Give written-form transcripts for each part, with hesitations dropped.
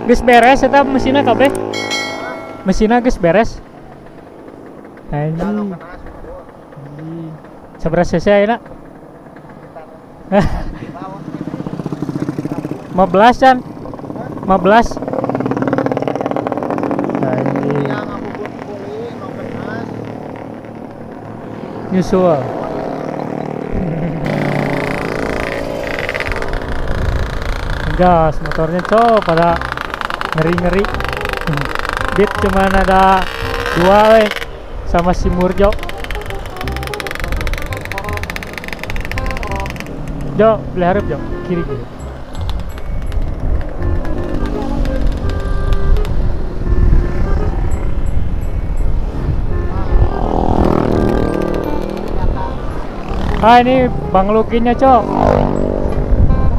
Geus beres eta mesinna kabeh. Mesinna geus beres. Anjing. Sabaraha cc ayeuna? 15 kan? 15. Anjing. Nyusul. Gas motornya pada ngeri-ngeri. Beat cuman ada 2 sama si Murjo. Jo, beli harap Jo, kiri. Ah ini Bang Lukinya Cok.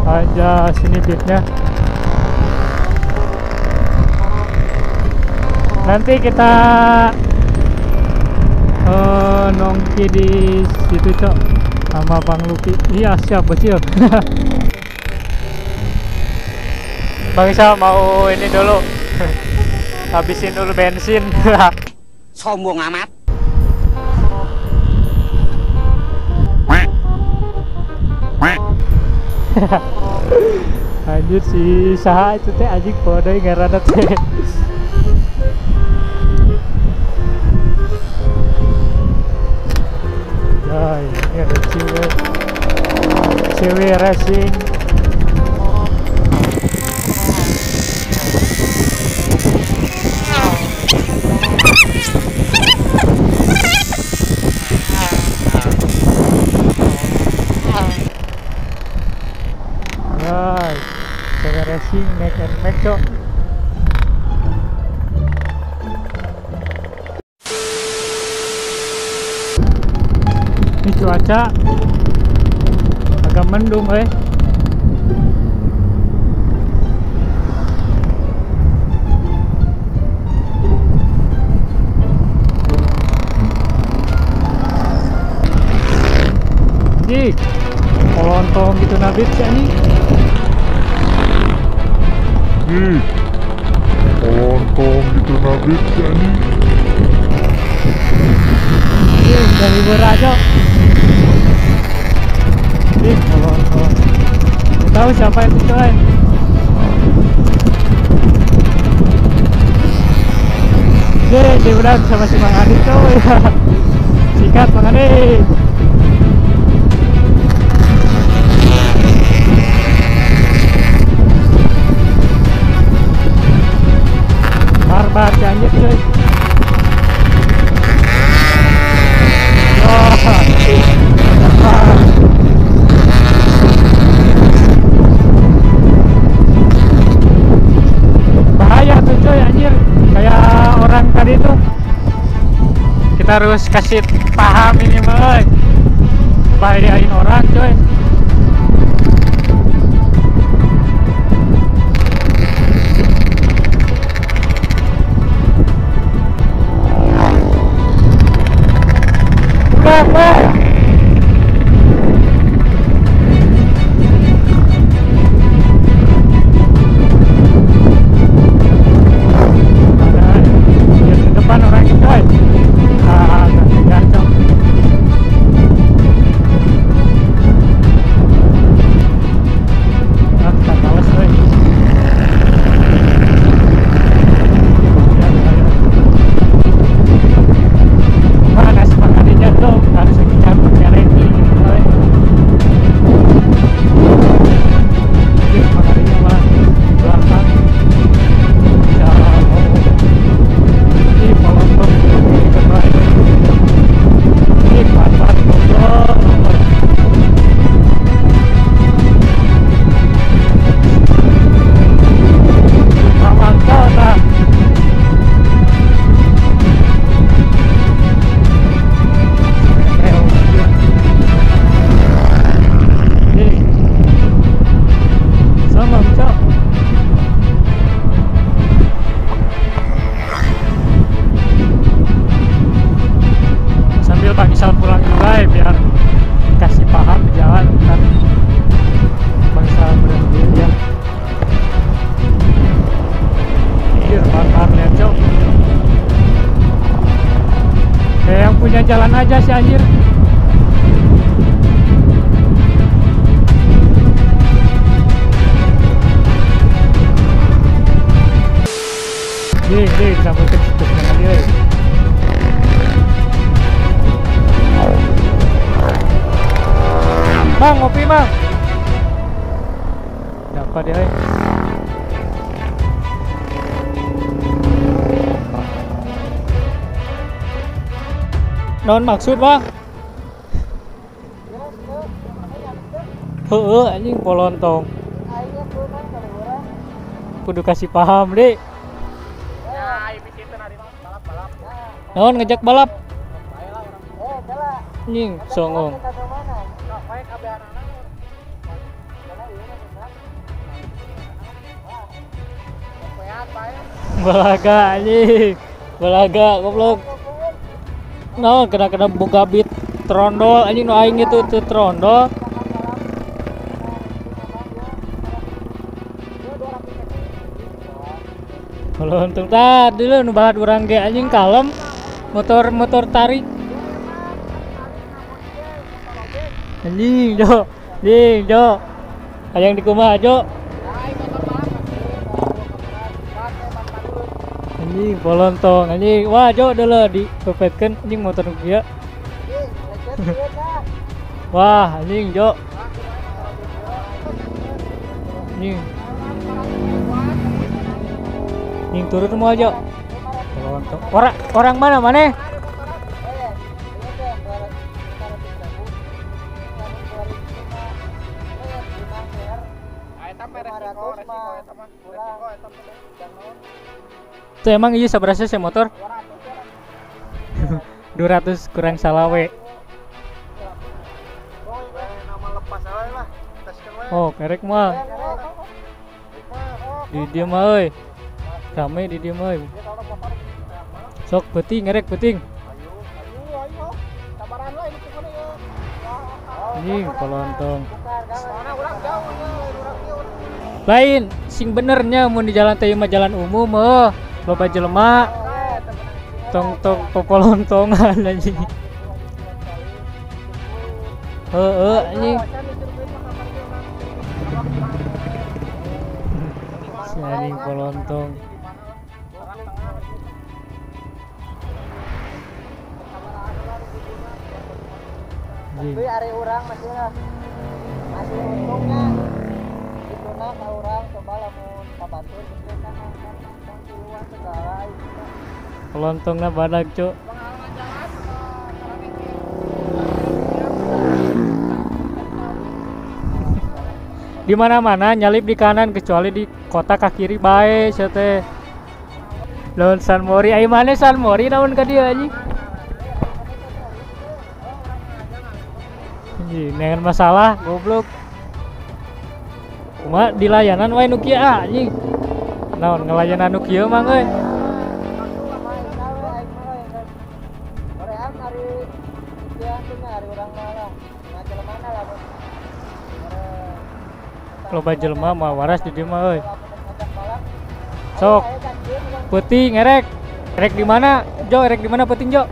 Aja sini beatnya. Nanti kita nongki di situ Cok sama Bang Luki. Iya siap bocil. Bang Isa mau ini dulu. Habisin dulu bensin. Sombong amat. Anjir si saha itu teh anjing podoi ngarana teh. Ya, ini ada cewek racing. Cewek racing make and make Cok. Ini cuaca agak mendung Jik kolontong gitu nabit sih nih. Kolontong gitu nabit sih nih. Dari berajo. Kolontong. Tahu siapa itu coy? Dia udah sama si Mang Adi coy. Sikat Mang Adi. Barbar anjir coy. Bahaya tuh coy anjir. Kayak orang tadi tuh. Kita harus kasih paham ini boy. Bahayain orang coy. Depan orang itu gacor. jalan aja si anjir. Ding, sampai ke situ dengan dia. Bang, ngopi bang. Dapat dia. Non maksud bang? Heeh, anjing polontong. Kudu kasih paham deh. Non ngejak balap. Anjing songong. Balaga anjing. Balaga goblok. No, kena buka bit trondol anjing no aing itu tuh trondol. Kalau untung tadi lu nu balat urang ge anjing kalem motor tarik. Anjing Jo. Hayang di kumaha Jo. Anjing polontong anjing. Wah Jo deuleu dipepetkeun anjing motor kieu. Wah anjing Jo. Anjing. Anjing turun semua Jo. Polontong. Orang mana maneh? Itu emang iya seberapa sih motor? 200 kurang salawe. Oh, kerek mah. Di dia mah euy. Rame di dia mah. Sok peuting ngerek peuting. Ini polontong. Lain sing benernya mun di jalan teh mah jalan umum loba jelema tong popolontongan anjing. Anjing. Si anjing polontong. Tapi ari urang masih untungnya. Ituna ka urang coba lamun kabatur geus kan puluhan segala Polontongna badag, Cuk. Di mana-mana nyalip di kanan kecuali di kota ka kiri bae sia teh. Lawan San Mori, ai mana San Mori naon ka dieu anjing? Dengan masalah goblok. Cuma di layanan wae nu kieu anjing. Naon ngelayanan nu kieu mah euy. Loba jelema mah waras di dieu mah euy. Sok. Peuting erek. Erek di mana? Jo, erek di mana peuting Jo?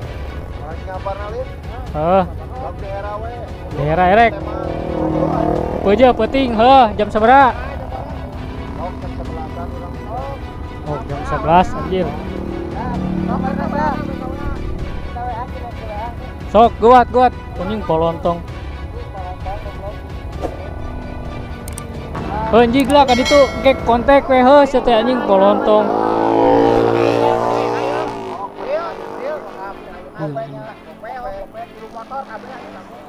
Daerah erek. Peja peuting jam sabaraha? Oh, jam 11 anjir. Sok guat anjing polontong. Anjing lah ka ditu gek kontak we sia teh anjing polontong.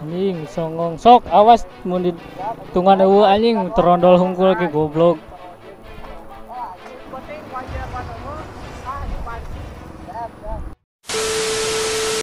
Anjing songong sok awas mun ditungan eueuh anjing terondol hungkul ke goblok.